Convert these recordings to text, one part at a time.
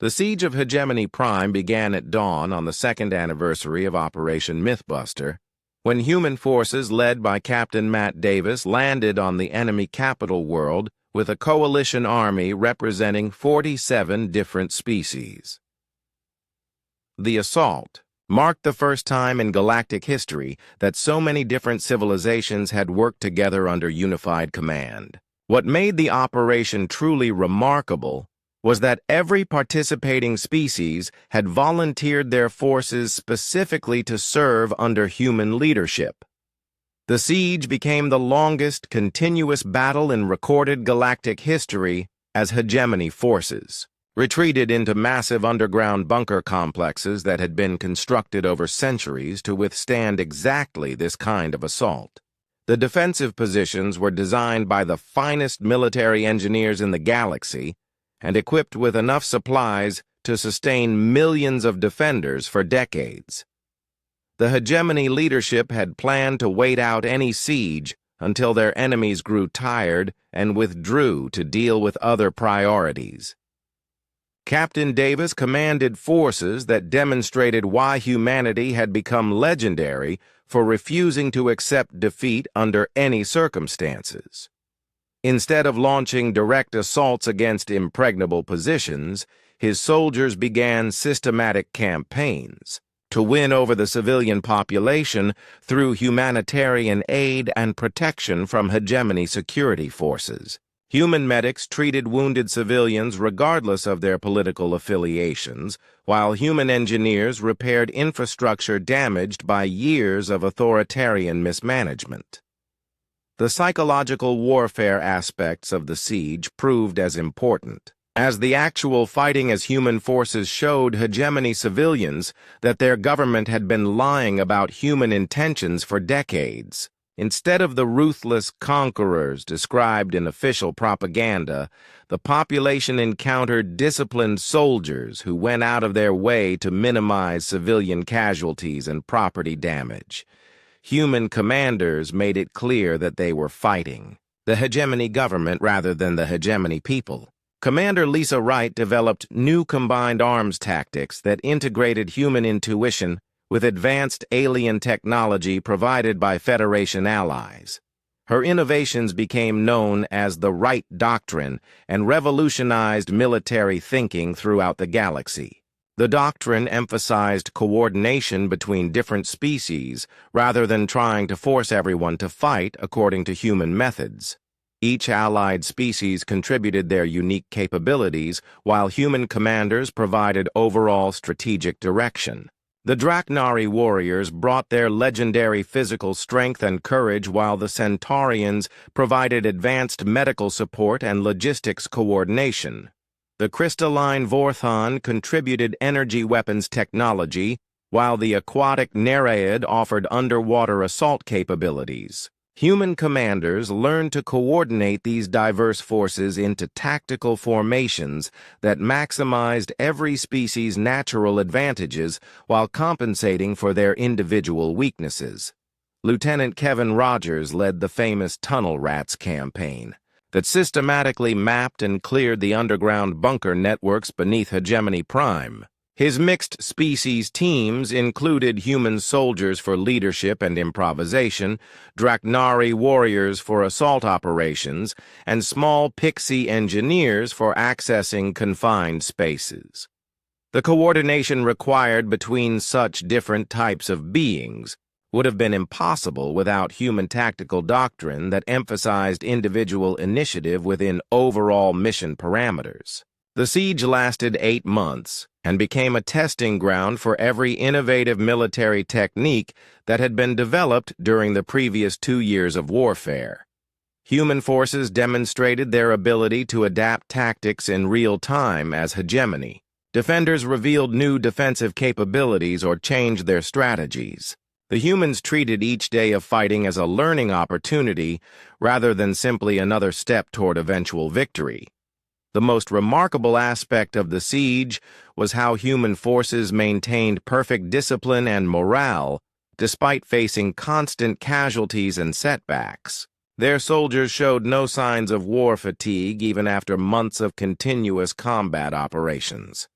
The siege of Hegemony Prime began at dawn on the second anniversary of Operation Mythbuster, when human forces led by Captain Matt Davis landed on the enemy capital world with a coalition army representing 47 different species. The assault marked the first time in galactic history that so many different civilizations had worked together under unified command. What made the operation truly remarkable was that every participating species had volunteered their forces specifically to serve under human leadership. The siege became the longest continuous battle in recorded galactic history as hegemony forces retreated into massive underground bunker complexes that had been constructed over centuries to withstand exactly this kind of assault. The defensive positions were designed by the finest military engineers in the galaxy and equipped with enough supplies to sustain millions of defenders for decades. The hegemony leadership had planned to wait out any siege until their enemies grew tired and withdrew to deal with other priorities. Captain Davis commanded forces that demonstrated why humanity had become legendary for refusing to accept defeat under any circumstances. Instead of launching direct assaults against impregnable positions, his soldiers began systematic campaigns to win over the civilian population through humanitarian aid and protection from hegemony security forces. Human medics treated wounded civilians regardless of their political affiliations, while human engineers repaired infrastructure damaged by years of authoritarian mismanagement. The psychological warfare aspects of the siege proved as important, as the actual fighting as human forces showed hegemony civilians that their government had been lying about human intentions for decades. Instead of the ruthless conquerors described in official propaganda, the population encountered disciplined soldiers who went out of their way to minimize civilian casualties and property damage. Human commanders made it clear that they were fighting the hegemony government rather than the hegemony people. Commander Lisa Wright developed new combined arms tactics that integrated human intuition with advanced alien technology provided by Federation allies. Her innovations became known as the Wright Doctrine and revolutionized military thinking throughout the galaxy. The doctrine emphasized coordination between different species rather than trying to force everyone to fight according to human methods. Each allied species contributed their unique capabilities, while human commanders provided overall strategic direction. The Draknari warriors brought their legendary physical strength and courage, while the Centaurians provided advanced medical support and logistics coordination. The crystalline Vorthon contributed energy weapons technology, while the aquatic Nereid offered underwater assault capabilities. Human commanders learned to coordinate these diverse forces into tactical formations that maximized every species' natural advantages while compensating for their individual weaknesses. Lieutenant Kevin Rogers led the famous Tunnel Rats campaign that systematically mapped and cleared the underground bunker networks beneath Hegemony Prime. His mixed species teams included human soldiers for leadership and improvisation, Draknari warriors for assault operations, and small pixie engineers for accessing confined spaces. The coordination required between such different types of beings would have been impossible without human tactical doctrine that emphasized individual initiative within overall mission parameters. The siege lasted 8 months and became a testing ground for every innovative military technique that had been developed during the previous 2 years of warfare. Human forces demonstrated their ability to adapt tactics in real time as hegemony. Defenders revealed new defensive capabilities or changed their strategies. The humans treated each day of fighting as a learning opportunity rather than simply another step toward eventual victory. The most remarkable aspect of the siege was how human forces maintained perfect discipline and morale despite facing constant casualties and setbacks. Their soldiers showed no signs of war fatigue even after months of continuous combat operations.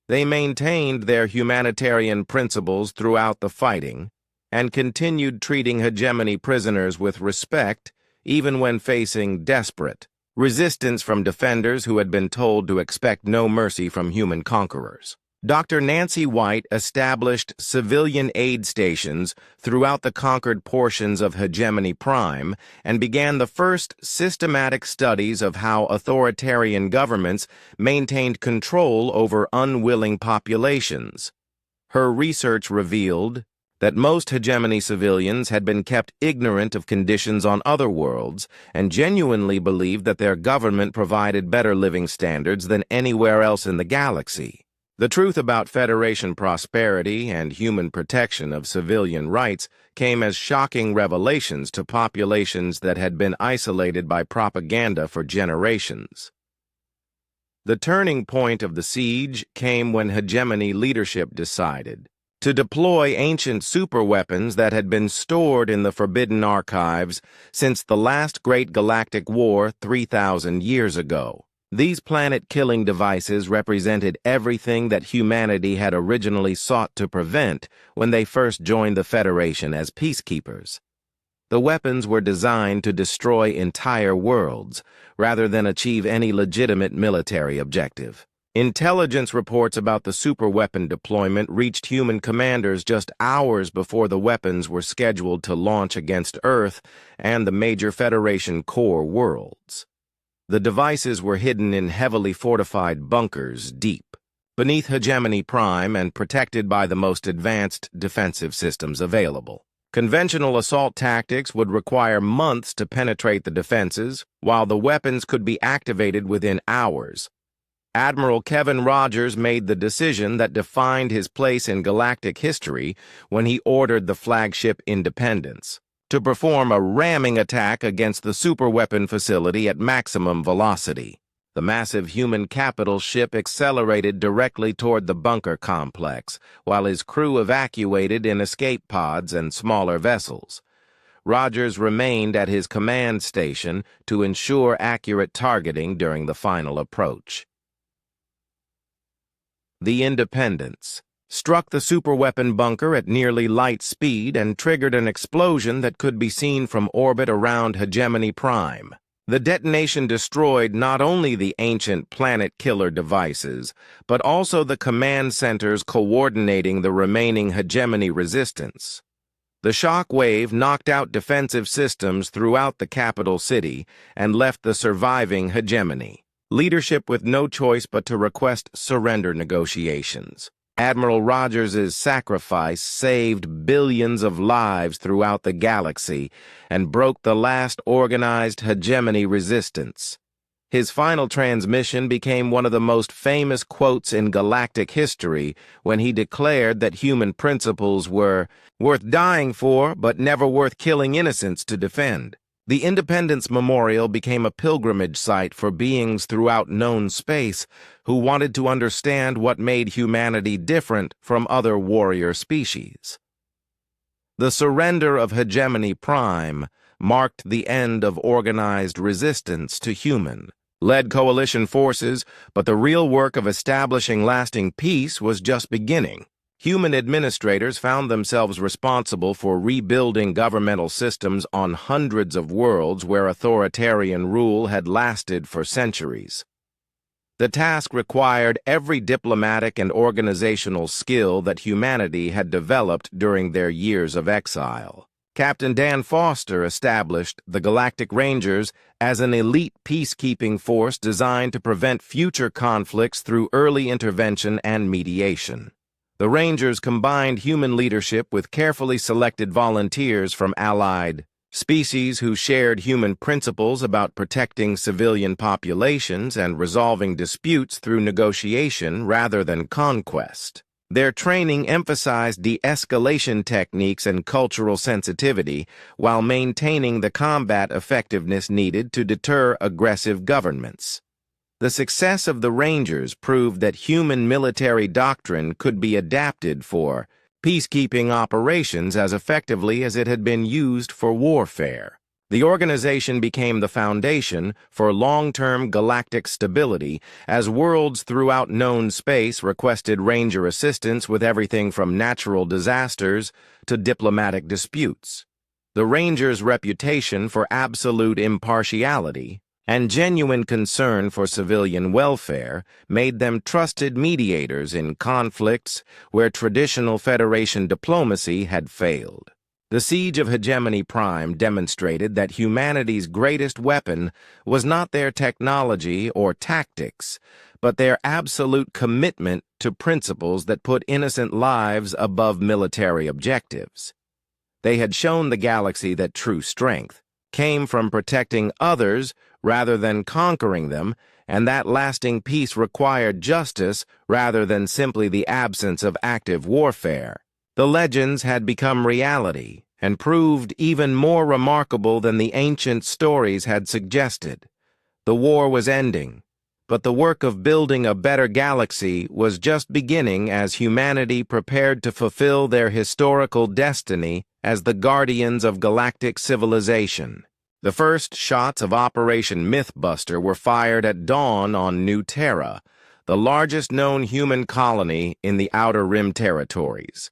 They maintained their humanitarian principles throughout the fighting and continued treating hegemony prisoners with respect even when facing desperate resistance from defenders who had been told to expect no mercy from human conquerors. Dr. Nancy White established civilian aid stations throughout the conquered portions of Hegemony Prime and began the first systematic studies of how authoritarian governments maintained control over unwilling populations. Her research revealed that most hegemony civilians had been kept ignorant of conditions on other worlds and genuinely believed that their government provided better living standards than anywhere else in the galaxy. The truth about Federation prosperity and human protection of civilian rights came as shocking revelations to populations that had been isolated by propaganda for generations. The turning point of the siege came when hegemony leadership decided to deploy ancient superweapons that had been stored in the Forbidden Archives since the last great galactic war 3,000 years ago. These planet-killing devices represented everything that humanity had originally sought to prevent when they first joined the Federation as peacekeepers. The weapons were designed to destroy entire worlds, rather than achieve any legitimate military objective. Intelligence reports about the superweapon deployment reached human commanders just hours before the weapons were scheduled to launch against Earth and the major Federation core worlds. The devices were hidden in heavily fortified bunkers deep beneath Hegemony Prime and protected by the most advanced defensive systems available. Conventional assault tactics would require months to penetrate the defenses, while the weapons could be activated within hours. Admiral Kevin Rogers made the decision that defined his place in galactic history when he ordered the flagship Independence to perform a ramming attack against the superweapon facility at maximum velocity. The massive human capital ship accelerated directly toward the bunker complex, while his crew evacuated in escape pods and smaller vessels. Rogers remained at his command station to ensure accurate targeting during the final approach. The Independence struck the superweapon bunker at nearly light speed and triggered an explosion that could be seen from orbit around Hegemony Prime. The detonation destroyed not only the ancient planet-killer devices, but also the command centers coordinating the remaining hegemony resistance. The shock wave knocked out defensive systems throughout the capital city and left the surviving hegemony leadership with no choice but to request surrender negotiations. Admiral Rogers' sacrifice saved billions of lives throughout the galaxy and broke the last organized hegemony resistance. His final transmission became one of the most famous quotes in galactic history when he declared that human principles were worth dying for, but never worth killing innocents to defend. The Independence Memorial became a pilgrimage site for beings throughout known space who wanted to understand what made humanity different from other warrior species. The surrender of Hegemony Prime marked the end of organized resistance to human-led coalition forces, but the real work of establishing lasting peace was just beginning. Human administrators found themselves responsible for rebuilding governmental systems on hundreds of worlds where authoritarian rule had lasted for centuries. The task required every diplomatic and organizational skill that humanity had developed during their years of exile. Captain Dan Foster established the Galactic Rangers as an elite peacekeeping force designed to prevent future conflicts through early intervention and mediation. The Rangers combined human leadership with carefully selected volunteers from allied species who shared human principles about protecting civilian populations and resolving disputes through negotiation rather than conquest. Their training emphasized de-escalation techniques and cultural sensitivity while maintaining the combat effectiveness needed to deter aggressive governments. The success of the Rangers proved that human military doctrine could be adapted for peacekeeping operations as effectively as it had been used for warfare. The organization became the foundation for long-term galactic stability as worlds throughout known space requested Ranger assistance with everything from natural disasters to diplomatic disputes. The Rangers' reputation for absolute impartiality and genuine concern for civilian welfare made them trusted mediators in conflicts where traditional Federation diplomacy had failed. The Siege of Hegemony Prime demonstrated that humanity's greatest weapon was not their technology or tactics, but their absolute commitment to principles that put innocent lives above military objectives. They had shown the galaxy that true strength came from protecting others rather than conquering them, and that lasting peace required justice rather than simply the absence of active warfare. The legends had become reality and proved even more remarkable than the ancient stories had suggested. The war was ending, but the work of building a better galaxy was just beginning as humanity prepared to fulfill their historical destiny as the guardians of galactic civilization. The first shots of Operation Mythbuster were fired at dawn on New Terra, the largest known human colony in the Outer Rim territories.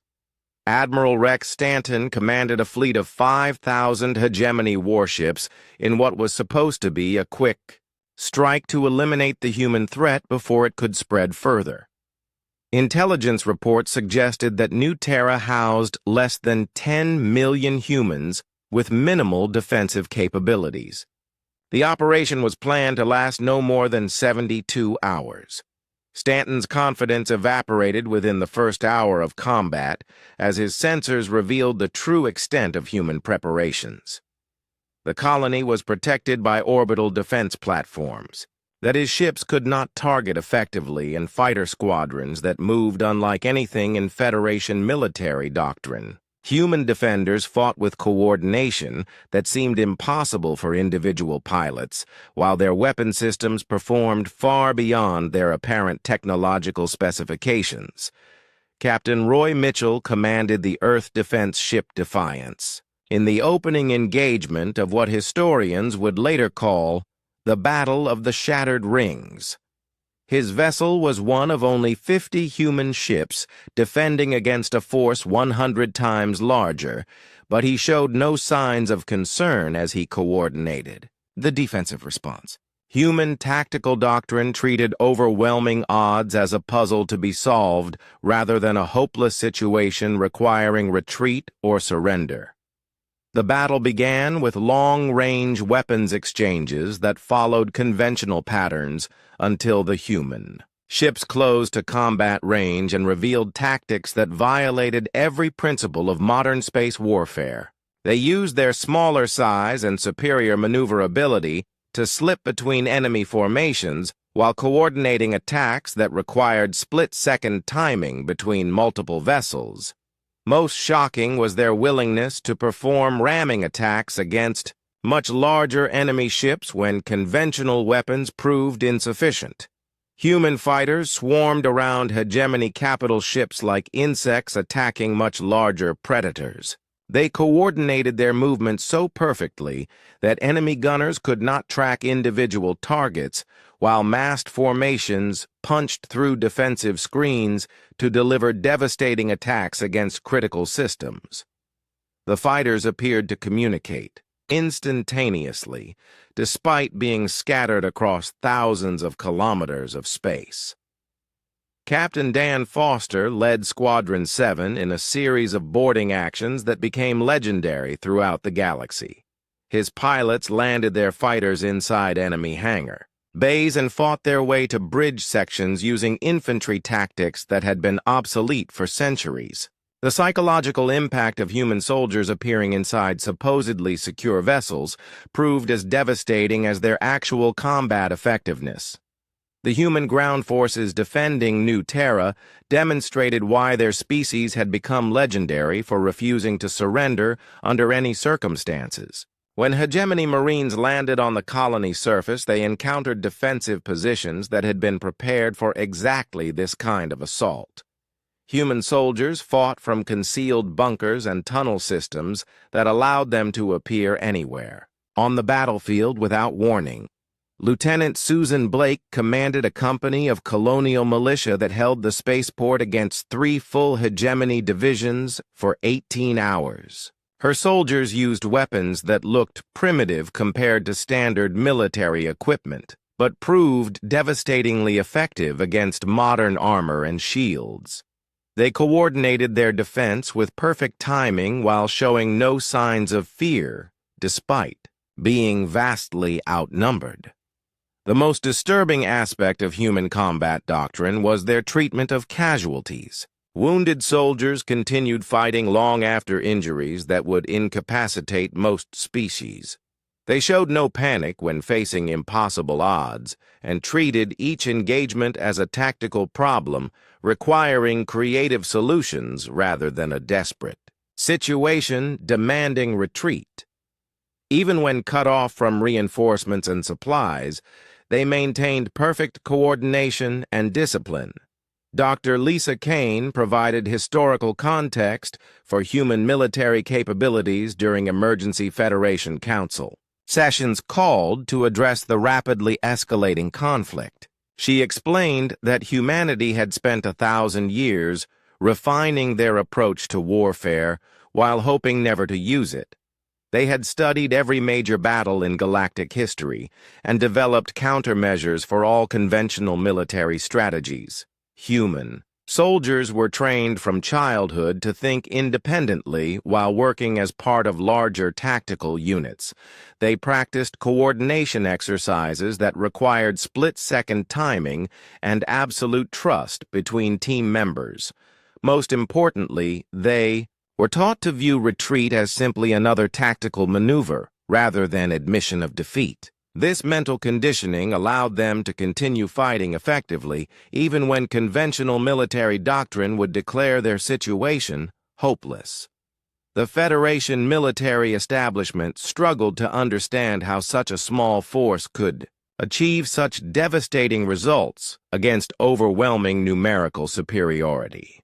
Admiral Rex Stanton commanded a fleet of 5,000 hegemony warships in what was supposed to be a quick strike to eliminate the human threat before it could spread further. Intelligence reports suggested that New Terra housed less than 10 million humans with minimal defensive capabilities. The operation was planned to last no more than 72 hours. Stanton's confidence evaporated within the first hour of combat as his sensors revealed the true extent of human preparations. The colony was protected by orbital defense platforms. That is, ships could not target effectively and fighter squadrons that moved unlike anything in Federation military doctrine. Human defenders fought with coordination that seemed impossible for individual pilots, while their weapon systems performed far beyond their apparent technological specifications. Captain Roy Mitchell commanded the Earth defense ship Defiance in the opening engagement of what historians would later call the Battle of the Shattered Rings. His vessel was one of only 50 human ships defending against a force 100 times larger, but he showed no signs of concern as he coordinated the defensive response. Human tactical doctrine treated overwhelming odds as a puzzle to be solved rather than a hopeless situation requiring retreat or surrender. The battle began with long-range weapons exchanges that followed conventional patterns until the human ships closed to combat range and revealed tactics that violated every principle of modern space warfare. They used their smaller size and superior maneuverability to slip between enemy formations while coordinating attacks that required split-second timing between multiple vessels. Most shocking was their willingness to perform ramming attacks against much larger enemy ships when conventional weapons proved insufficient. Human fighters swarmed around hegemony capital ships like insects attacking much larger predators. They coordinated their movements so perfectly that enemy gunners could not track individual targets, while massed formations punched through defensive screens to deliver devastating attacks against critical systems. The fighters appeared to communicate instantaneously, despite being scattered across thousands of kilometers of space. Captain Dan Foster led Squadron 7 in a series of boarding actions that became legendary throughout the galaxy. His pilots landed their fighters inside enemy hangar bays and fought their way to bridge sections using infantry tactics that had been obsolete for centuries. The psychological impact of human soldiers appearing inside supposedly secure vessels proved as devastating as their actual combat effectiveness. The human ground forces defending New Terra demonstrated why their species had become legendary for refusing to surrender under any circumstances. When hegemony Marines landed on the colony surface, they encountered defensive positions that had been prepared for exactly this kind of assault. Human soldiers fought from concealed bunkers and tunnel systems that allowed them to appear anywhere. On the battlefield without warning, Lieutenant Susan Blake commanded a company of colonial militia that held the spaceport against 3 full hegemony divisions for 18 hours. Her soldiers used weapons that looked primitive compared to standard military equipment, but proved devastatingly effective against modern armor and shields. They coordinated their defense with perfect timing while showing no signs of fear, despite being vastly outnumbered. The most disturbing aspect of human combat doctrine was their treatment of casualties. Wounded soldiers continued fighting long after injuries that would incapacitate most species. They showed no panic when facing impossible odds and treated each engagement as a tactical problem requiring creative solutions rather than a desperate situation demanding retreat. Even when cut off from reinforcements and supplies, they maintained perfect coordination and discipline. Dr. Lisa Kane provided historical context for human military capabilities during Emergency Federation Council sessions called to address the rapidly escalating conflict. She explained that humanity had spent 1,000 years refining their approach to warfare while hoping never to use it. They had studied every major battle in galactic history and developed countermeasures for all conventional military strategies. Human soldiers were trained from childhood to think independently while working as part of larger tactical units. They practiced coordination exercises that required split-second timing and absolute trust between team members. Most importantly, they were taught to view retreat as simply another tactical maneuver rather than admission of defeat. This mental conditioning allowed them to continue fighting effectively, even when conventional military doctrine would declare their situation hopeless. The Federation military establishment struggled to understand how such a small force could achieve such devastating results against overwhelming numerical superiority.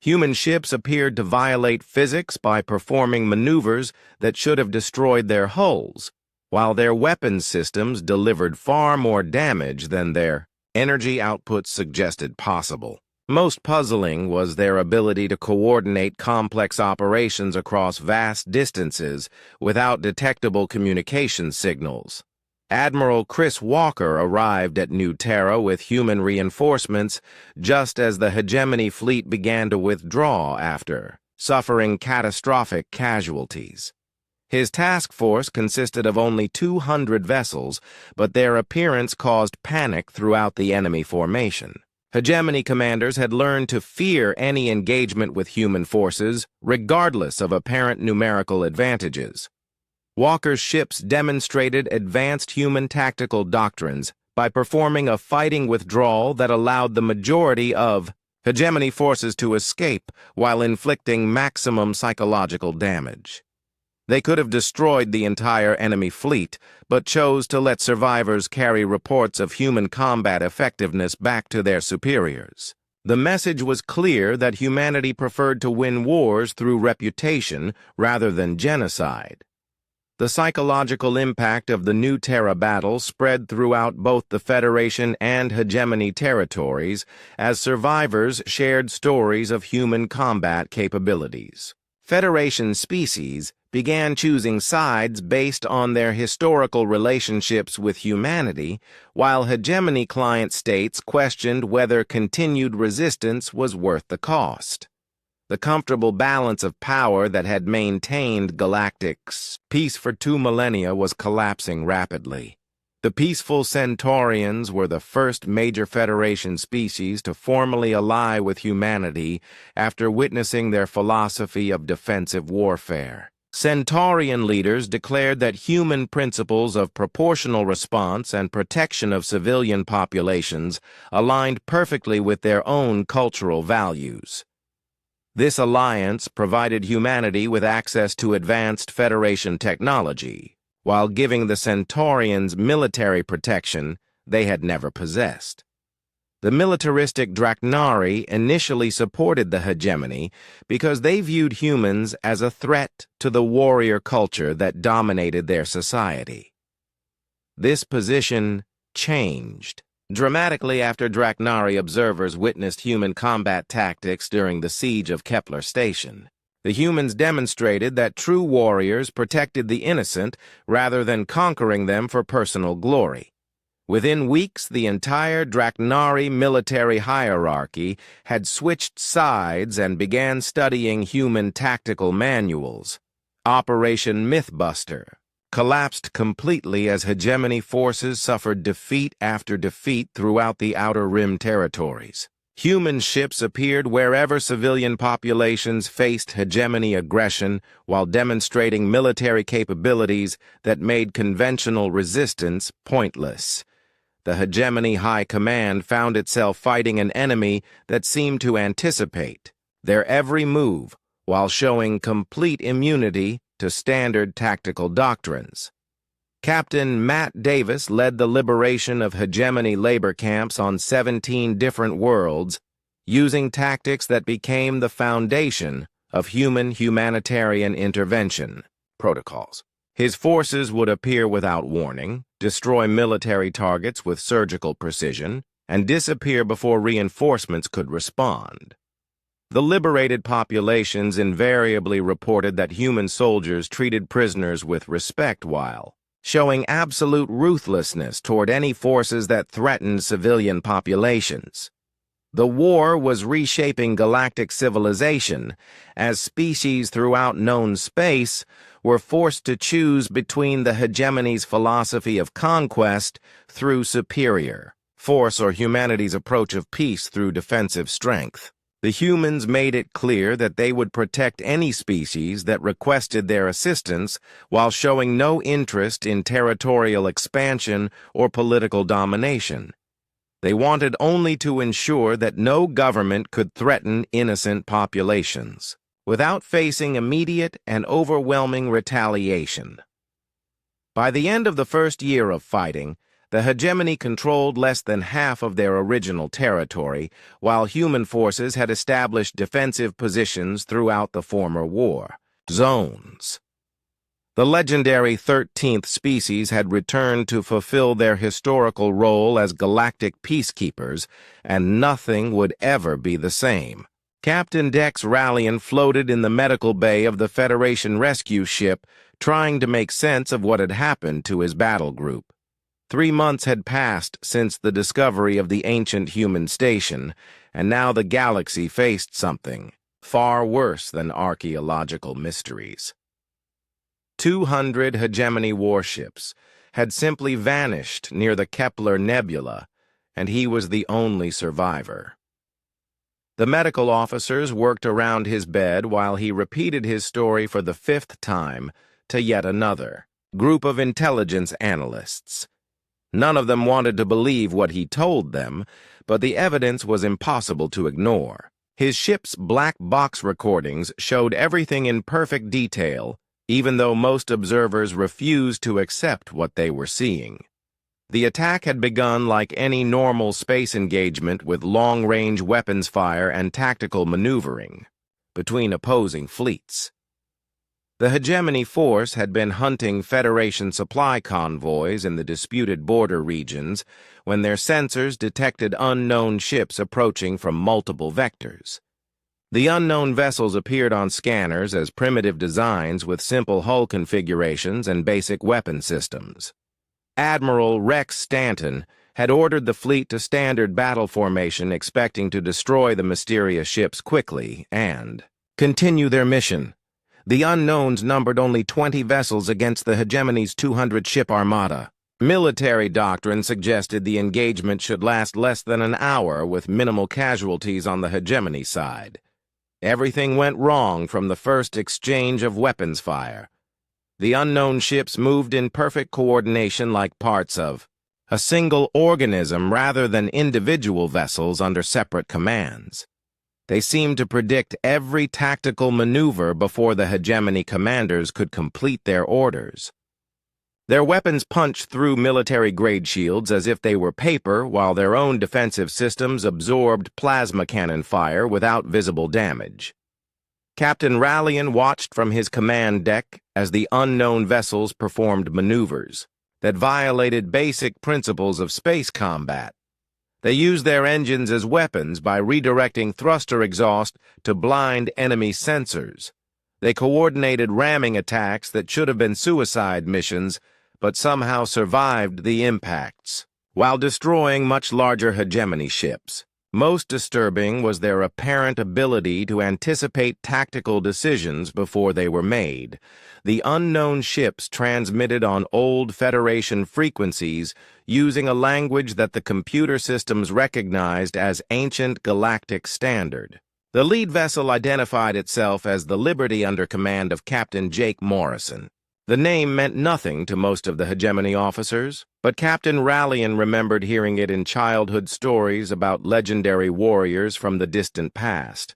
Human ships appeared to violate physics by performing maneuvers that should have destroyed their hulls, while their weapons systems delivered far more damage than their energy outputs suggested possible. Most puzzling was their ability to coordinate complex operations across vast distances without detectable communication signals. Admiral Chris Walker arrived at New Terra with human reinforcements just as the hegemony fleet began to withdraw after suffering catastrophic casualties. His task force consisted of only 200 vessels, but their appearance caused panic throughout the enemy formation. Hegemony commanders had learned to fear any engagement with human forces, regardless of apparent numerical advantages. Walker's ships demonstrated advanced human tactical doctrines by performing a fighting withdrawal that allowed the majority of hegemony forces to escape while inflicting maximum psychological damage. They could have destroyed the entire enemy fleet, but chose to let survivors carry reports of human combat effectiveness back to their superiors. The message was clear that humanity preferred to win wars through reputation rather than genocide. The psychological impact of the New Terra battle spread throughout both the Federation and hegemony territories as survivors shared stories of human combat capabilities. Federation species began choosing sides based on their historical relationships with humanity, while hegemony client states questioned whether continued resistance was worth the cost. The comfortable balance of power that had maintained Galactic's peace for 2 millennia was collapsing rapidly. The peaceful Centaurians were the first major Federation species to formally ally with humanity after witnessing their philosophy of defensive warfare. Centaurian leaders declared that human principles of proportional response and protection of civilian populations aligned perfectly with their own cultural values. This alliance provided humanity with access to advanced Federation technology, while giving the Centaurians military protection they had never possessed. The militaristic Draknari initially supported the hegemony because they viewed humans as a threat to the warrior culture that dominated their society. This position changed dramatically after Draknari observers witnessed human combat tactics during the siege of Kepler Station. The humans demonstrated that true warriors protected the innocent rather than conquering them for personal glory. Within weeks, the entire Draknari military hierarchy had switched sides and began studying human tactical manuals. Operation Mythbuster collapsed completely as hegemony forces suffered defeat after defeat throughout the Outer Rim territories. Human ships appeared wherever civilian populations faced hegemony aggression while demonstrating military capabilities that made conventional resistance pointless. The hegemony high command found itself fighting an enemy that seemed to anticipate their every move while showing complete immunity to standard tactical doctrines. Captain Matt Davis led the liberation of hegemony labor camps on 17 different worlds, using tactics that became the foundation of humanitarian intervention protocols. His forces would appear without warning, destroy military targets with surgical precision, and disappear before reinforcements could respond. The liberated populations invariably reported that human soldiers treated prisoners with respect while showing absolute ruthlessness toward any forces that threatened civilian populations. The war was reshaping galactic civilization, as species throughout known space were forced to choose between the hegemony's philosophy of conquest through superior force or humanity's approach of peace through defensive strength. The humans made it clear that they would protect any species that requested their assistance while showing no interest in territorial expansion or political domination. They wanted only to ensure that no government could threaten innocent populations without facing immediate and overwhelming retaliation. By the end of the first year of fighting, the hegemony controlled less than half of their original territory, while human forces had established defensive positions throughout the former war zones. The legendary 13th species had returned to fulfill their historical role as galactic peacekeepers, and nothing would ever be the same. Captain Dex Rallian floated in the medical bay of the Federation rescue ship, trying to make sense of what had happened to his battle group. 3 months had passed since the discovery of the ancient human station, and now the galaxy faced something far worse than archaeological mysteries. 200 hegemony warships had simply vanished near the Kepler Nebula, and he was the only survivor. The medical officers worked around his bed while he repeated his story for the 5th time to yet another group of intelligence analysts. None of them wanted to believe what he told them, but the evidence was impossible to ignore. His ship's black box recordings showed everything in perfect detail, even though most observers refused to accept what they were seeing. The attack had begun like any normal space engagement with long-range weapons fire and tactical maneuvering between opposing fleets. The hegemony force had been hunting Federation supply convoys in the disputed border regions when their sensors detected unknown ships approaching from multiple vectors. The unknown vessels appeared on scanners as primitive designs with simple hull configurations and basic weapon systems. Admiral Rex Stanton had ordered the fleet to standard battle formation, expecting to destroy the mysterious ships quickly and continue their mission. The unknowns numbered only 20 vessels against the hegemony's 200-ship armada. Military doctrine suggested the engagement should last less than an hour with minimal casualties on the hegemony side. Everything went wrong from the first exchange of weapons fire. The unknown ships moved in perfect coordination like parts of a single organism rather than individual vessels under separate commands. They seemed to predict every tactical maneuver before the hegemony commanders could complete their orders. Their weapons punched through military-grade shields as if they were paper, while their own defensive systems absorbed plasma cannon fire without visible damage. Captain Rallian watched from his command deck as the unknown vessels performed maneuvers that violated basic principles of space combat. They used their engines as weapons by redirecting thruster exhaust to blind enemy sensors. They coordinated ramming attacks that should have been suicide missions, but somehow survived the impacts, while destroying much larger hegemony ships. Most disturbing was their apparent ability to anticipate tactical decisions before they were made. The unknown ships transmitted on old Federation frequencies using a language that the computer systems recognized as Ancient Galactic Standard. The lead vessel identified itself as the Liberty under command of Captain Jake Morrison. The name meant nothing to most of the hegemony officers, but Captain Rallian remembered hearing it in childhood stories about legendary warriors from the distant past.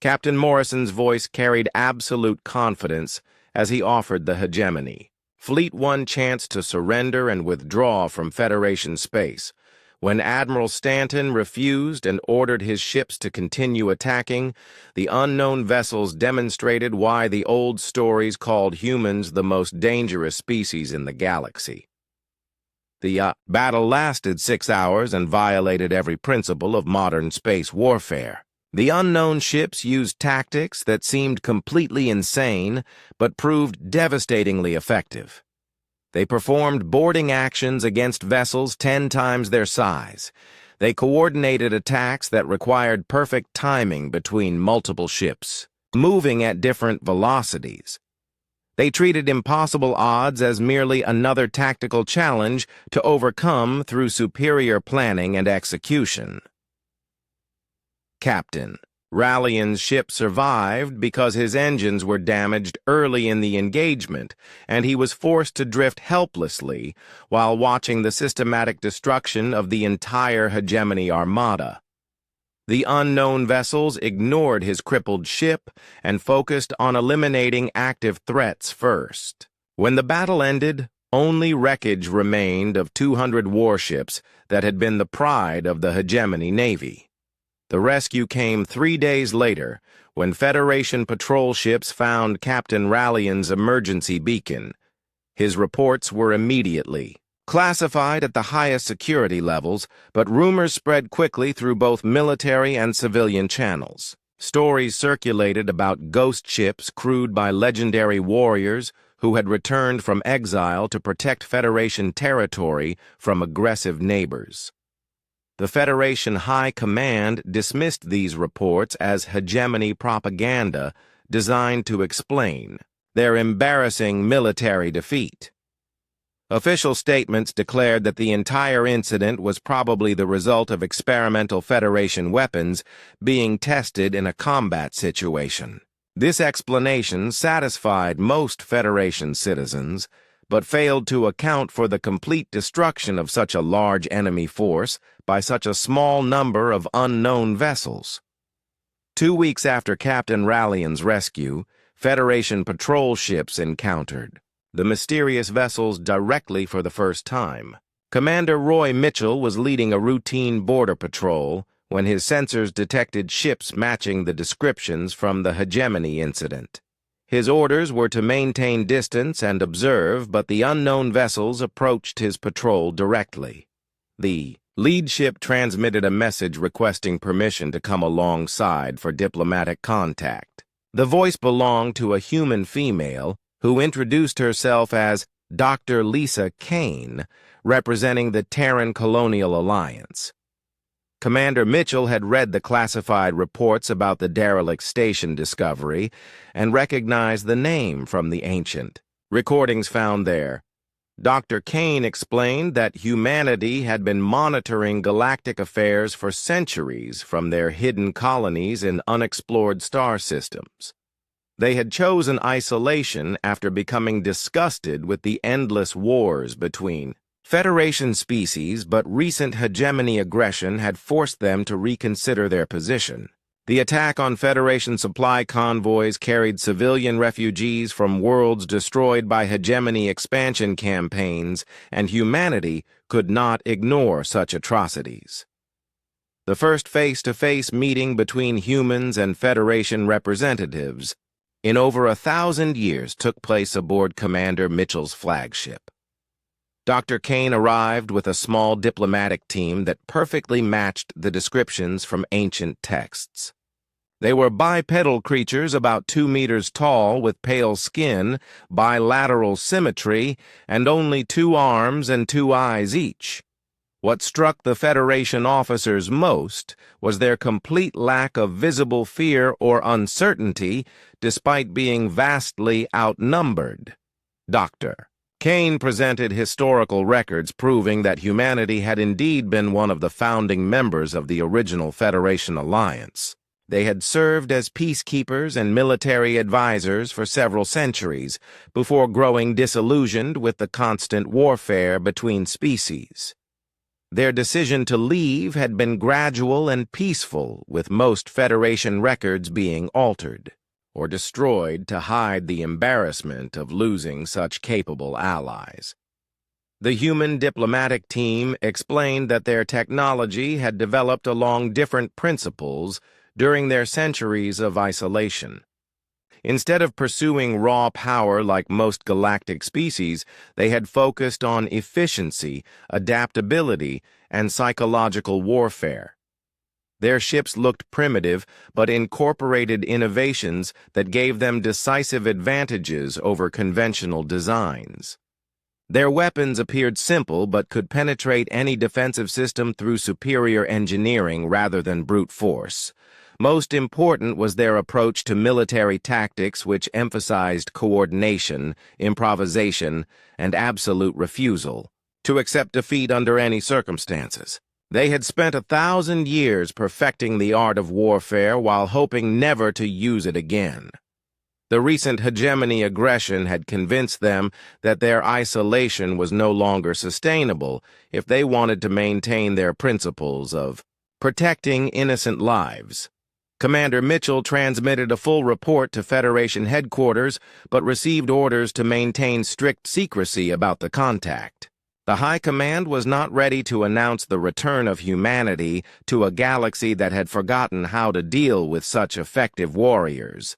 Captain Morrison's voice carried absolute confidence as he offered the hegemony. Fleet One chance to surrender and withdraw from Federation space. When Admiral Stanton refused and ordered his ships to continue attacking, the unknown vessels demonstrated why the old stories called humans the most dangerous species in the galaxy. The battle lasted 6 hours and violated every principle of modern space warfare. The unknown ships used tactics that seemed completely insane, but proved devastatingly effective. They performed boarding actions against vessels 10 times their size. They coordinated attacks that required perfect timing between multiple ships, moving at different velocities. They treated impossible odds as merely another tactical challenge to overcome through superior planning and execution. Captain Rallian's ship survived because his engines were damaged early in the engagement, and he was forced to drift helplessly while watching the systematic destruction of the entire hegemony armada. The unknown vessels ignored his crippled ship and focused on eliminating active threats first. When the battle ended, only wreckage remained of 200 warships that had been the pride of the hegemony navy. The rescue came 3 days later, when Federation patrol ships found Captain Rallian's emergency beacon. His reports were immediately classified at the highest security levels, but rumors spread quickly through both military and civilian channels. Stories circulated about ghost ships crewed by legendary warriors who had returned from exile to protect Federation territory from aggressive neighbors. The Federation High Command dismissed these reports as hegemony propaganda designed to explain their embarrassing military defeat. Official statements declared that the entire incident was probably the result of experimental Federation weapons being tested in a combat situation. This explanation satisfied most Federation citizens, but failed to account for the complete destruction of such a large enemy force by such a small number of unknown vessels. 2 weeks after Captain Rallian's rescue, Federation patrol ships encountered the mysterious vessels directly for the first time. Commander Roy Mitchell was leading a routine border patrol when his sensors detected ships matching the descriptions from the hegemony incident. His orders were to maintain distance and observe, but the unknown vessels approached his patrol directly. The lead ship transmitted a message requesting permission to come alongside for diplomatic contact. The voice belonged to a human female who introduced herself as Dr. Lisa Kane, representing the Terran Colonial Alliance. Commander Mitchell had read the classified reports about the derelict station discovery and recognized the name from the ancient recordings found there. Dr. Kane explained that humanity had been monitoring galactic affairs for centuries from their hidden colonies in unexplored star systems. They had chosen isolation after becoming disgusted with the endless wars between Federation species, but recent hegemony aggression had forced them to reconsider their position. The attack on Federation supply convoys carried civilian refugees from worlds destroyed by hegemony expansion campaigns, and humanity could not ignore such atrocities. The first face-to-face meeting between humans and Federation representatives in over 1,000 years took place aboard Commander Mitchell's flagship. Dr. Kane arrived with a small diplomatic team that perfectly matched the descriptions from ancient texts. They were bipedal creatures about 2 meters tall with pale skin, bilateral symmetry, and only 2 arms and 2 eyes each. What struck the Federation officers most was their complete lack of visible fear or uncertainty, despite being vastly outnumbered. Dr. Kane presented historical records proving that humanity had indeed been one of the founding members of the original Federation alliance. They had served as peacekeepers and military advisors for several centuries before growing disillusioned with the constant warfare between species. Their decision to leave had been gradual and peaceful, with most Federation records being altered or destroyed to hide the embarrassment of losing such capable allies. The human diplomatic team explained that their technology had developed along different principles during their centuries of isolation. Instead of pursuing raw power like most galactic species, they had focused on efficiency, adaptability, and psychological warfare. Their ships looked primitive, but incorporated innovations that gave them decisive advantages over conventional designs. Their weapons appeared simple but could penetrate any defensive system through superior engineering rather than brute force. Most important was their approach to military tactics, which emphasized coordination, improvisation, and absolute refusal to accept defeat under any circumstances. They had spent 1,000 years perfecting the art of warfare while hoping never to use it again. The recent hegemony aggression had convinced them that their isolation was no longer sustainable if they wanted to maintain their principles of protecting innocent lives. Commander Mitchell transmitted a full report to Federation headquarters, but received orders to maintain strict secrecy about the contact. The High Command was not ready to announce the return of humanity to a galaxy that had forgotten how to deal with such effective warriors.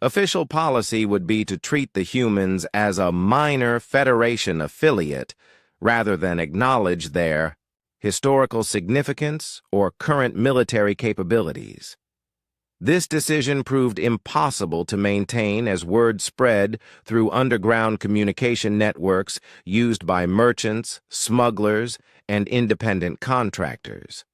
Official policy would be to treat the humans as a minor Federation affiliate rather than acknowledge their historical significance or current military capabilities. This decision proved impossible to maintain as word spread through underground communication networks used by merchants, smugglers, and independent contractors.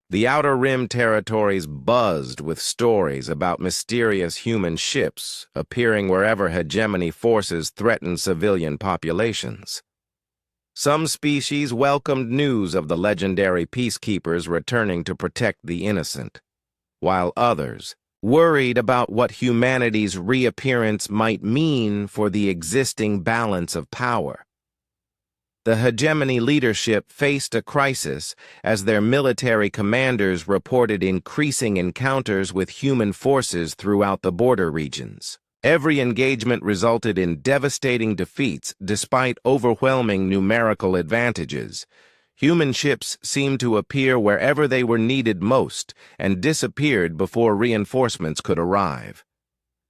The Outer Rim territories buzzed with stories about mysterious human ships appearing wherever hegemony forces threatened civilian populations. Some species welcomed news of the legendary peacekeepers returning to protect the innocent, while others worried about what humanity's reappearance might mean for the existing balance of power. The hegemony leadership faced a crisis as their military commanders reported increasing encounters with human forces throughout the border regions. Every engagement resulted in devastating defeats despite overwhelming numerical advantages. Human ships seemed to appear wherever they were needed most and disappeared before reinforcements could arrive.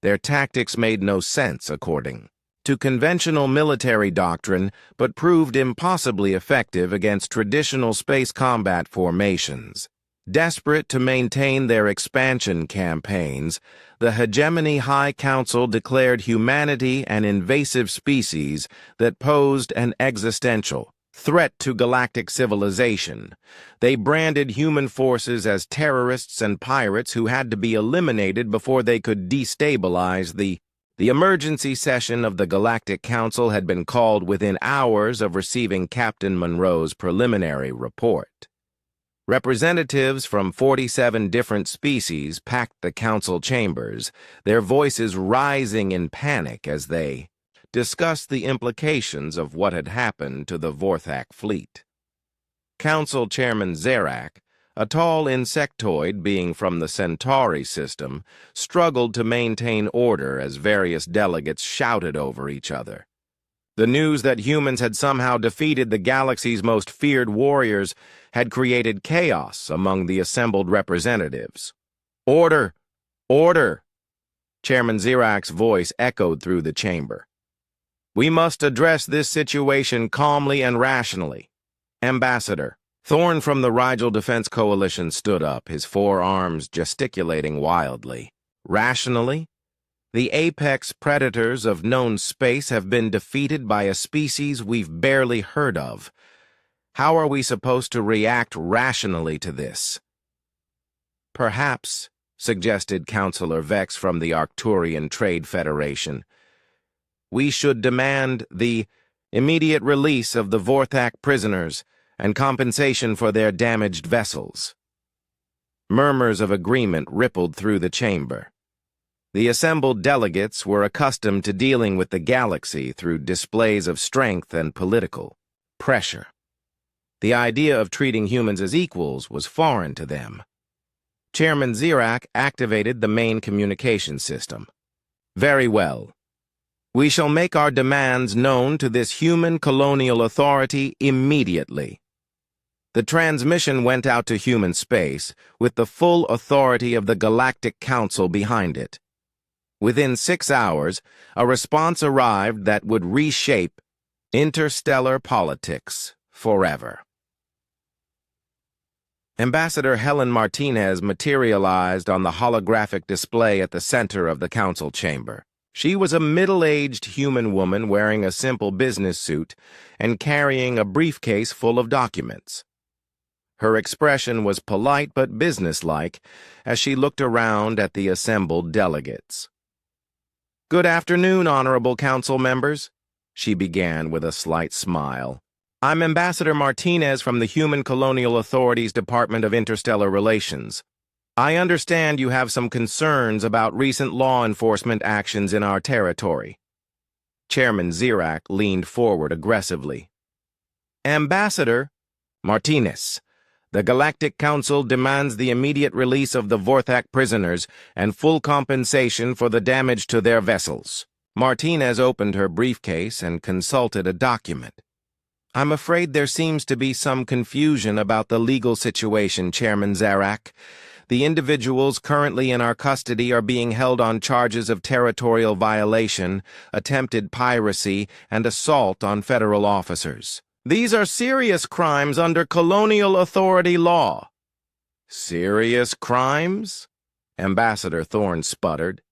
Their tactics made no sense according to conventional military doctrine, but proved impossibly effective against traditional space combat formations. Desperate to maintain their expansion campaigns, the Hegemony High Council declared humanity an invasive species that posed an existential threat to galactic civilization. They branded human forces as terrorists and pirates who had to be eliminated before they could destabilize the emergency session of the Galactic Council had been called within hours of receiving Captain Monroe's preliminary report. Representatives from 47 different species packed the council chambers, their voices rising in panic as they discussed the implications of what had happened to the Vorthak fleet. Council Chairman Zarak, a tall insectoid being from the Centauri system, struggled to maintain order as various delegates shouted over each other. The news that humans had somehow defeated the galaxy's most feared warriors had created chaos among the assembled representatives. "Order! Order!" Chairman Zirak's voice echoed through the chamber. "We must address this situation calmly and rationally. Ambassador." Thorne from the Rigel Defense Coalition stood up, his forearms gesticulating wildly. "Rationally? The apex predators of known space have been defeated by a species we've barely heard of. How are we supposed to react rationally to this?" "Perhaps," suggested Councillor Vex from the Arcturian Trade Federation, "we should demand the immediate release of the Vorthak prisoners and compensation for their damaged vessels." Murmurs of agreement rippled through the chamber. The assembled delegates were accustomed to dealing with the galaxy through displays of strength and political pressure. The idea of treating humans as equals was foreign to them. Chairman Zirak activated the main communication system. "Very well. We shall make our demands known to this human colonial authority immediately." The transmission went out to human space with the full authority of the Galactic Council behind it. Within 6 hours, a response arrived that would reshape interstellar politics forever. Ambassador Helen Martinez materialized on the holographic display at the center of the council chamber. She was a middle-aged human woman wearing a simple business suit and carrying a briefcase full of documents. Her expression was polite but businesslike as she looked around at the assembled delegates. "Good afternoon, honorable council members," she began with a slight smile. "I'm Ambassador Martinez from the Human Colonial Authority's Department of Interstellar Relations. I understand you have some concerns about recent law enforcement actions in our territory." Chairman Zirak leaned forward aggressively. "Ambassador Martinez, the Galactic Council demands the immediate release of the Vorthak prisoners and full compensation for the damage to their vessels." Martinez opened her briefcase and consulted a document. "I'm afraid there seems to be some confusion about the legal situation, Chairman Zirak. The individuals currently in our custody are being held on charges of territorial violation, attempted piracy, and assault on federal officers. These are serious crimes under colonial authority law." "Serious crimes?" Ambassador Thorne sputtered.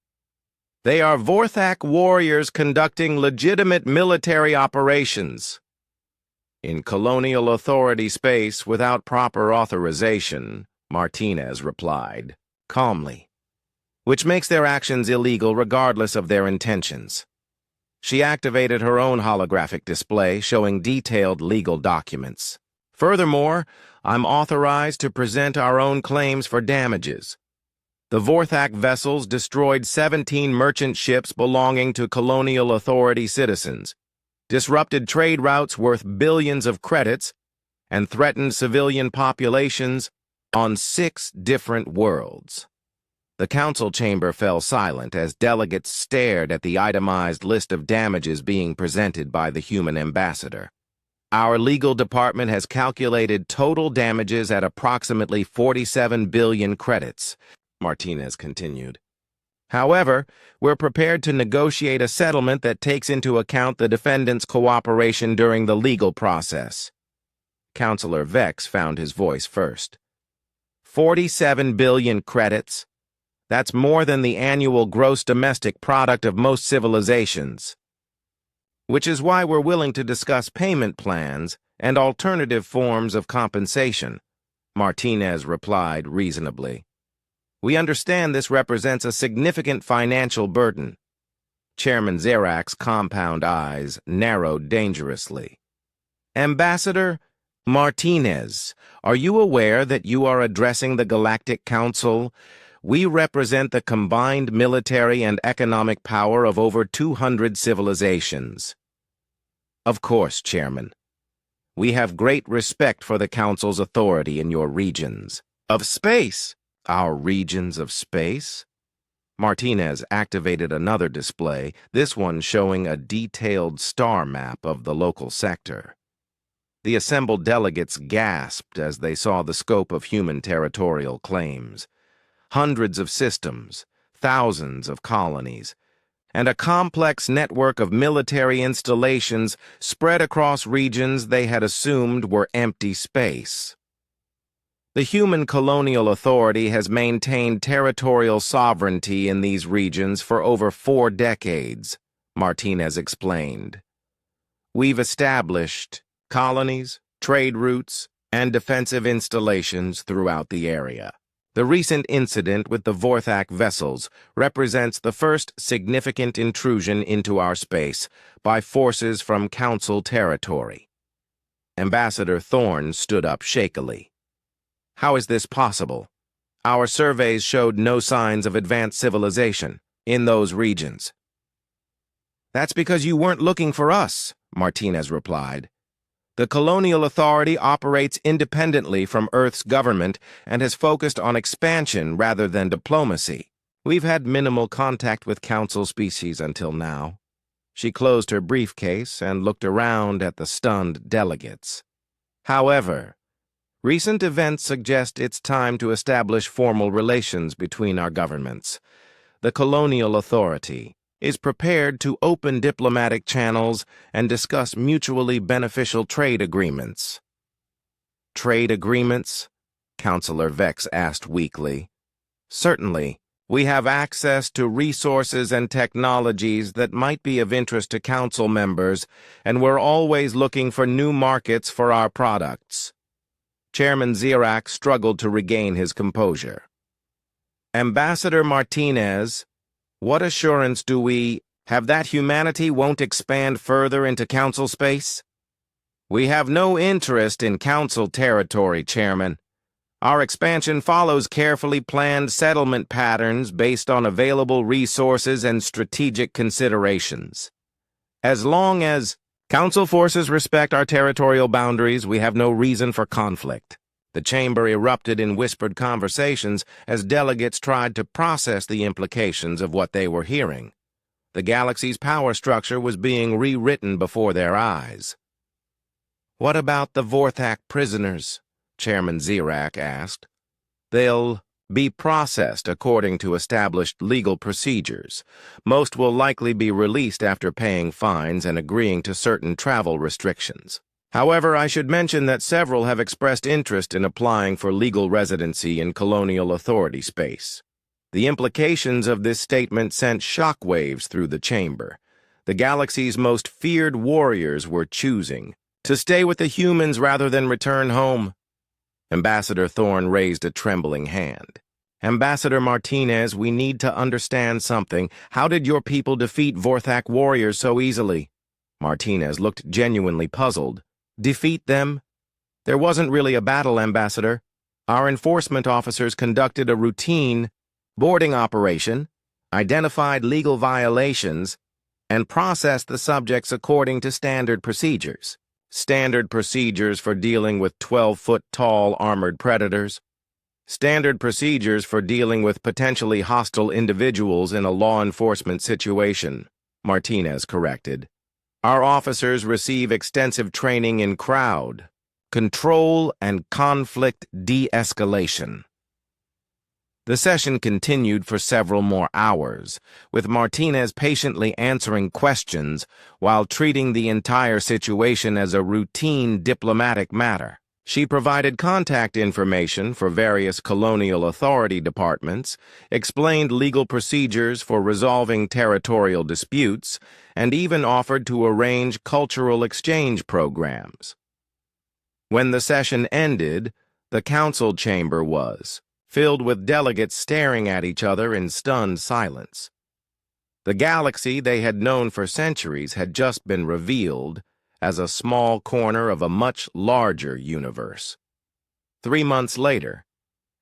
"They are Vorthak warriors conducting legitimate military operations in colonial authority space without proper authorization," Martinez replied, calmly, "which makes their actions illegal regardless of their intentions." She activated her own holographic display showing detailed legal documents. "Furthermore, I'm authorized to present our own claims for damages. The Vorthak vessels destroyed 17 merchant ships belonging to colonial authority citizens, disrupted trade routes worth billions of credits, and threatened civilian populations on 6 different worlds." The council chamber fell silent as delegates stared at the itemized list of damages being presented by the human ambassador. "Our legal department has calculated total damages at approximately 47 billion credits," Martinez continued. "However, we're prepared to negotiate a settlement that takes into account the defendant's cooperation during the legal process." Councillor Vex found his voice first. 47 billion credits? That's more than the annual gross domestic product of most civilizations. Which is why we're willing to discuss payment plans and alternative forms of compensation, Martinez replied reasonably. "We understand this represents a significant financial burden." Chairman Zirak's compound eyes narrowed dangerously. "Ambassador Martinez, are you aware that you are addressing the Galactic Council? We represent the combined military and economic power of over 200 civilizations." "Of course, Chairman. We have great respect for the Council's authority in your regions," Of space. Our regions of space? Martinez activated another display, this one showing a detailed star map of the local sector. The assembled delegates gasped as they saw the scope of human territorial claims. Hundreds of systems, thousands of colonies, and a complex network of military installations spread across regions they had assumed were empty space. The human colonial authority has maintained territorial sovereignty in these regions for over 4 decades, Martinez explained. We've established colonies, trade routes, and defensive installations throughout the area. The recent incident with the Vorthak vessels represents the first significant intrusion into our space by forces from Council territory. Ambassador Thorne stood up shakily. How is this possible? Our surveys showed no signs of advanced civilization in those regions. That's because you weren't looking for us, Martinez replied. The colonial authority operates independently from Earth's government and has focused on expansion rather than diplomacy. We've had minimal contact with Council species until now. She closed her briefcase and looked around at the stunned delegates. However, recent events suggest it's time to establish formal relations between our governments. The colonial authority is prepared to open diplomatic channels and discuss mutually beneficial trade agreements. Trade agreements? Councillor Vex asked weakly. Certainly, we have access to resources and technologies that might be of interest to Council members, and we're always looking for new markets for our products. Chairman Zirak struggled to regain his composure. Ambassador Martinez, what assurance do we have that humanity won't expand further into Council space? We have no interest in Council territory, Chairman. Our expansion follows carefully planned settlement patterns based on available resources and strategic considerations. As long as Council forces respect our territorial boundaries, we have no reason for conflict. The chamber erupted in whispered conversations as delegates tried to process the implications of what they were hearing. The galaxy's power structure was being rewritten before their eyes. What about the Vorthak prisoners? Chairman Zirak asked. They'll be processed according to established legal procedures. Most will likely be released after paying fines and agreeing to certain travel restrictions. However, I should mention that several have expressed interest in applying for legal residency in colonial authority space. The implications of this statement sent shockwaves through the chamber. The galaxy's most feared warriors were choosing to stay with the humans rather than return home. Ambassador Thorne raised a trembling hand. Ambassador Martinez, we need to understand something. How did your people defeat Vorthak warriors so easily? Martinez looked genuinely puzzled. Defeat them? There wasn't really a battle, Ambassador. Our enforcement officers conducted a routine boarding operation, identified legal violations, and processed the subjects according to standard procedures. Standard procedures for dealing with 12-foot-tall armored predators. Standard procedures for dealing with potentially hostile individuals in a law enforcement situation, Martinez corrected. Our officers receive extensive training in crowd control and conflict de-escalation. The session continued for several more hours, with Martinez patiently answering questions while treating the entire situation as a routine diplomatic matter. She provided contact information for various colonial authority departments, explained legal procedures for resolving territorial disputes, and even offered to arrange cultural exchange programs. When the session ended, the council chamber was filled with delegates staring at each other in stunned silence. The galaxy they had known for centuries had just been revealed as a small corner of a much larger universe. 3 months later,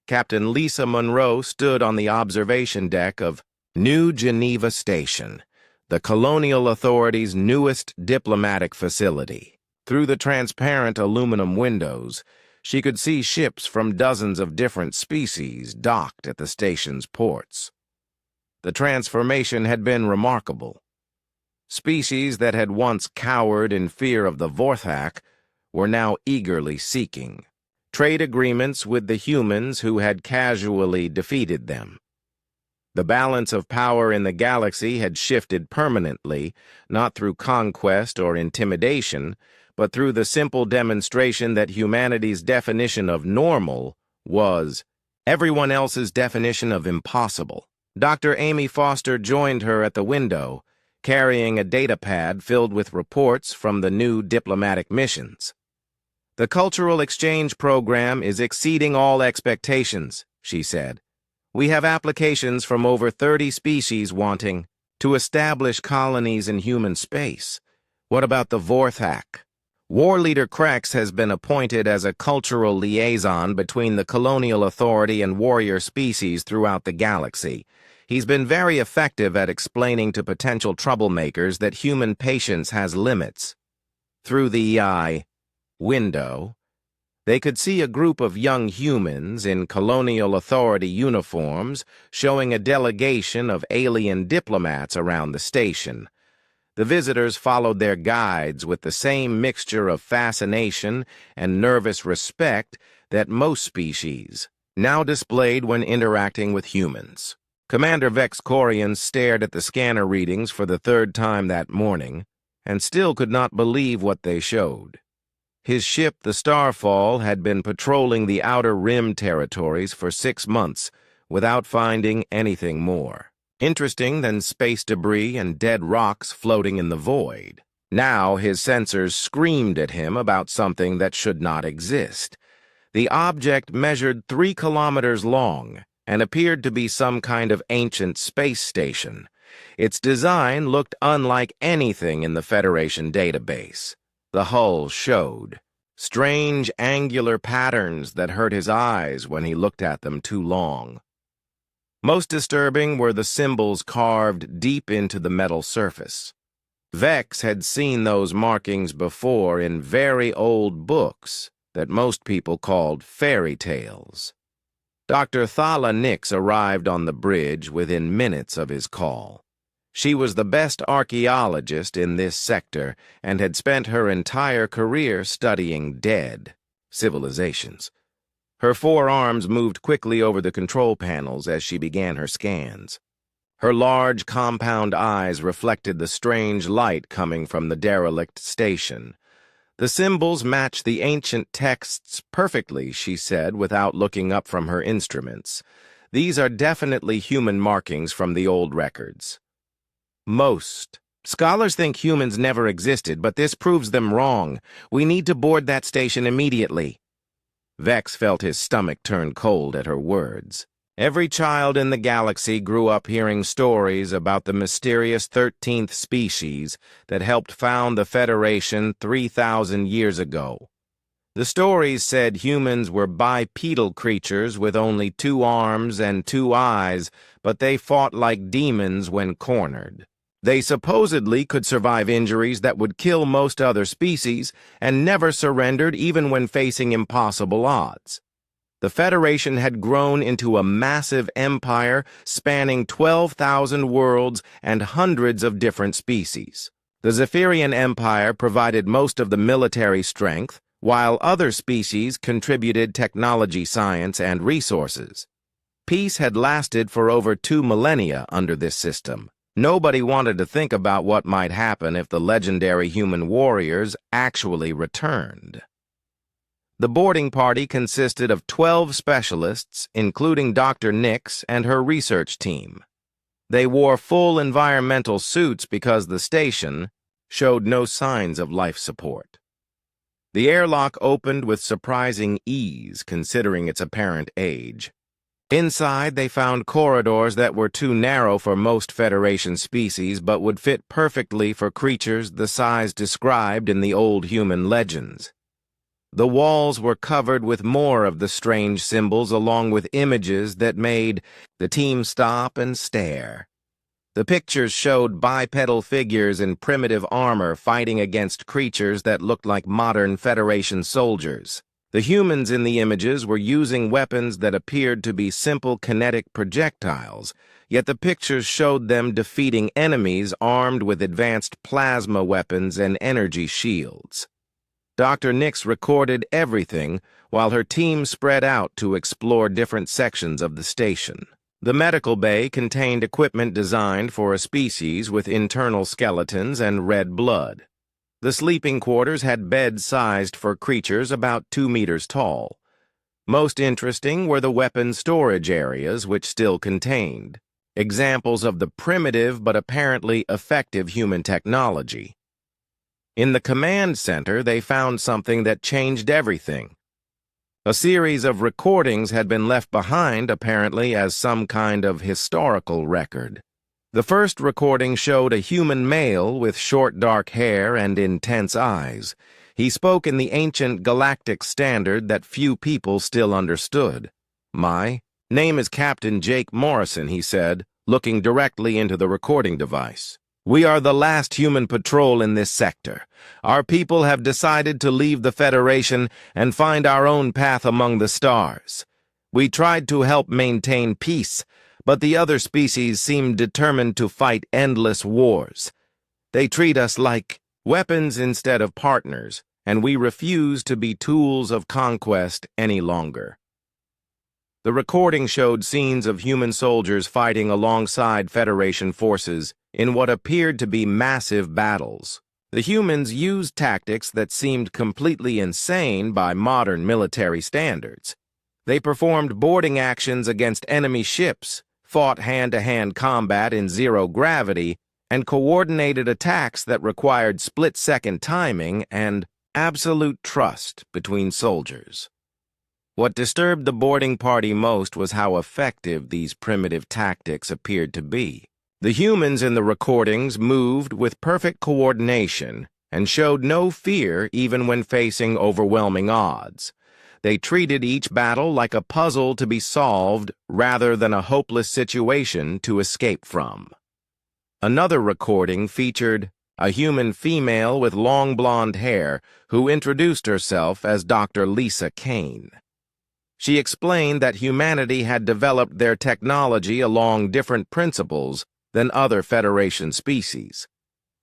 Captain Lisa Monroe stood on the observation deck of New Geneva Station, the colonial authority's newest diplomatic facility. Through the transparent aluminum windows, She could see ships from dozens of different species docked at the station's ports. The transformation had been remarkable. Species that had once cowered in fear of the Vorthak were now eagerly seeking trade agreements with the humans who had casually defeated them. The balance of power in the galaxy had shifted permanently, not through conquest or intimidation, but through the simple demonstration that humanity's definition of normal was everyone else's definition of impossible. Dr. Amy Foster joined her at the window, carrying a datapad filled with reports from the new diplomatic missions. "The cultural exchange program is exceeding all expectations," she said. "We have applications from over 30 species wanting to establish colonies in human space. What about the Vorthak?" War Leader Krex has been appointed as a cultural liaison between the colonial authority and warrior species throughout the galaxy. He's been very effective at explaining to potential troublemakers that human patience has limits. Through the window, they could see a group of young humans in colonial authority uniforms showing a delegation of alien diplomats around the station. The visitors followed their guides with the same mixture of fascination and nervous respect that most species now displayed when interacting with humans. Commander Vex Corian stared at the scanner readings for the third time that morning and still could not believe what they showed. His ship, the Starfall, had been patrolling the Outer Rim territories for 6 months without finding anything more interesting than space debris and dead rocks floating in the void. Now his sensors screamed at him about something that should not exist. The object measured 3 kilometers long and appeared to be some kind of ancient space station. Its design looked unlike anything in the Federation database. The hull showed strange angular patterns that hurt his eyes when he looked at them too long. Most disturbing were the symbols carved deep into the metal surface. Vex had seen those markings before in very old books that most people called fairy tales. Dr. Thala Nix arrived on the bridge within minutes of his call. She was the best archaeologist in this sector and had spent her entire career studying dead civilizations. Her forearms moved quickly over the control panels as she began her scans. Her large, compound eyes reflected the strange light coming from the derelict station. The symbols matched the ancient texts perfectly, she said, without looking up from her instruments. These are definitely human markings from the old records. Most scholars think humans never existed, but this proves them wrong. We need to board that station immediately. Vex felt his stomach turn cold at her words. Every child in the galaxy grew up hearing stories about the mysterious 13th species that helped found the Federation 3,000 years ago. The stories said humans were bipedal creatures with only 2 arms and 2 eyes, but they fought like demons when cornered. They supposedly could survive injuries that would kill most other species and never surrendered even when facing impossible odds. The Federation had grown into a massive empire spanning 12,000 worlds and hundreds of different species. The Zephyrian Empire provided most of the military strength, while other species contributed technology, science, and resources. Peace had lasted for over 2 millennia under this system. Nobody wanted to think about what might happen if the legendary human warriors actually returned. The boarding party consisted of 12 specialists, including Dr. Nix and her research team. They wore full environmental suits because the station showed no signs of life support. The airlock opened with surprising ease considering its apparent age. Inside, they found corridors that were too narrow for most Federation species but would fit perfectly for creatures the size described in the old human legends. The walls were covered with more of the strange symbols along with images that made the team stop and stare. The pictures showed bipedal figures in primitive armor fighting against creatures that looked like modern Federation soldiers. The humans in the images were using weapons that appeared to be simple kinetic projectiles, yet the pictures showed them defeating enemies armed with advanced plasma weapons and energy shields. Dr. Nix recorded everything while her team spread out to explore different sections of the station. The medical bay contained equipment designed for a species with internal skeletons and red blood. The sleeping quarters had beds sized for creatures about 2 meters tall. Most interesting were the weapon storage areas, which still contained examples of the primitive but apparently effective human technology. In the command center, they found something that changed everything. A series of recordings had been left behind, apparently as some kind of historical record. The first recording showed a human male with short dark hair and intense eyes. He spoke in the ancient Galactic standard that few people still understood. "My name is Captain Jake Morrison," he said, looking directly into the recording device. "We are the last human patrol in this sector. Our people have decided to leave the Federation and find our own path among the stars. We tried to help maintain peace, but the other species seem determined to fight endless wars. They treat us like weapons instead of partners, and we refuse to be tools of conquest any longer." The recording showed scenes of human soldiers fighting alongside Federation forces in what appeared to be massive battles. The humans used tactics that seemed completely insane by modern military standards. They performed boarding actions against enemy ships, fought hand-to-hand combat in zero gravity, and coordinated attacks that required split-second timing and absolute trust between soldiers. What disturbed the boarding party most was how effective these primitive tactics appeared to be. The humans in the recordings moved with perfect coordination and showed no fear even when facing overwhelming odds. They treated each battle like a puzzle to be solved rather than a hopeless situation to escape from. Another recording featured a human female with long blonde hair who introduced herself as Dr. Lisa Kane. She explained that humanity had developed their technology along different principles than other Federation species.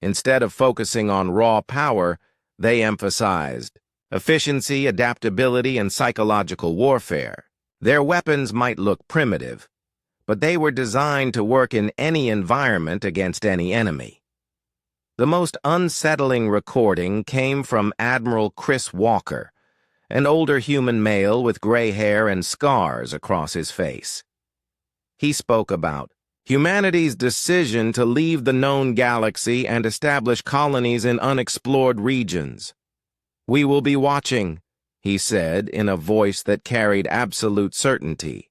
Instead of focusing on raw power, they emphasized efficiency, adaptability, and psychological warfare. Their weapons might look primitive, but they were designed to work in any environment against any enemy. The most unsettling recording came from Admiral Chris Walker, an older human male with gray hair and scars across his face. He spoke about humanity's decision to leave the known galaxy and establish colonies in unexplored regions. "We will be watching," he said in a voice that carried absolute certainty.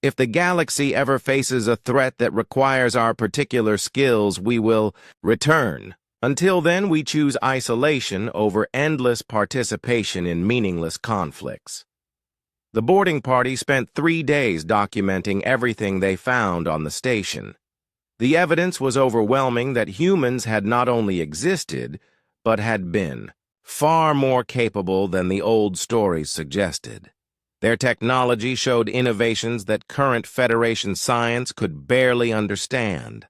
"If the galaxy ever faces a threat that requires our particular skills, we will return. Until then, we choose isolation over endless participation in meaningless conflicts." The boarding party spent 3 days documenting everything they found on the station. The evidence was overwhelming that humans had not only existed, but had been far more capable than the old stories suggested. Their technology showed innovations that current Federation science could barely understand.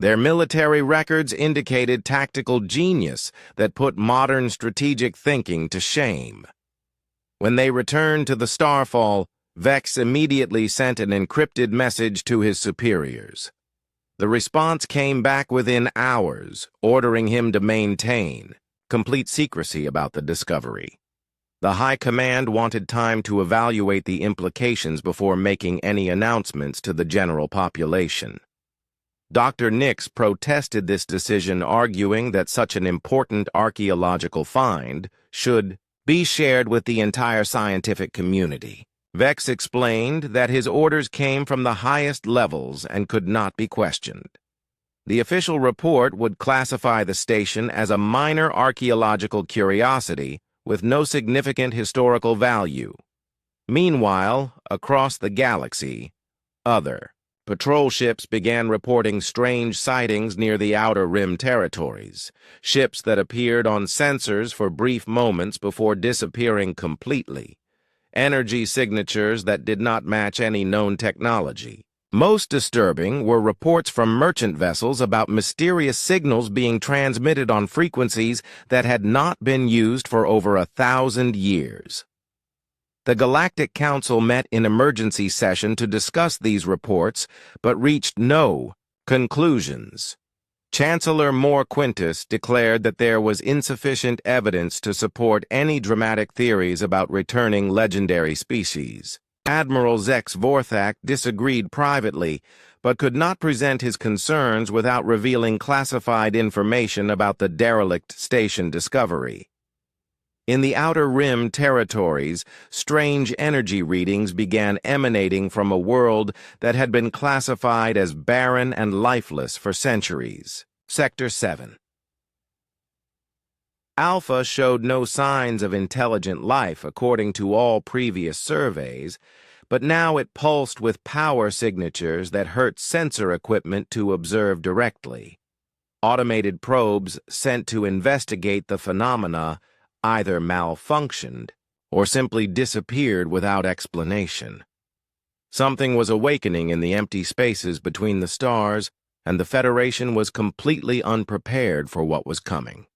Their military records indicated tactical genius that put modern strategic thinking to shame. When they returned to the Starfall, Vex immediately sent an encrypted message to his superiors. The response came back within hours, ordering him to maintain complete secrecy about the discovery. The High Command wanted time to evaluate the implications before making any announcements to the general population. Dr. Nix protested this decision, arguing that such an important archaeological find should be shared with the entire scientific community. Vex explained that his orders came from the highest levels and could not be questioned. The official report would classify the station as a minor archaeological curiosity with no significant historical value. Meanwhile, across the galaxy, other Patrol ships began reporting strange sightings near the Outer Rim territories, ships that appeared on sensors for brief moments before disappearing completely, energy signatures that did not match any known technology. Most disturbing were reports from merchant vessels about mysterious signals being transmitted on frequencies that had not been used for over 1,000 years. The Galactic Council met in emergency session to discuss these reports, but reached no conclusions. Chancellor Moore Quintus declared that there was insufficient evidence to support any dramatic theories about returning legendary species. Admiral Zex Vorthak disagreed privately, but could not present his concerns without revealing classified information about the derelict station Discovery. In the Outer Rim territories, strange energy readings began emanating from a world that had been classified as barren and lifeless for centuries. Sector 7. Alpha showed no signs of intelligent life according to all previous surveys, but now it pulsed with power signatures that hurt sensor equipment to observe directly. Automated probes sent to investigate the phenomena either malfunctioned or simply disappeared without explanation. Something was awakening in the empty spaces between the stars, and the Federation was completely unprepared for what was coming.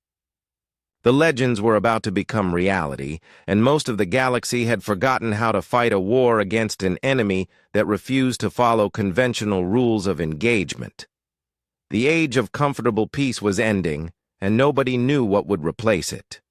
The legends were about to become reality, and most of the galaxy had forgotten how to fight a war against an enemy that refused to follow conventional rules of engagement. The age of comfortable peace was ending, and nobody knew what would replace it.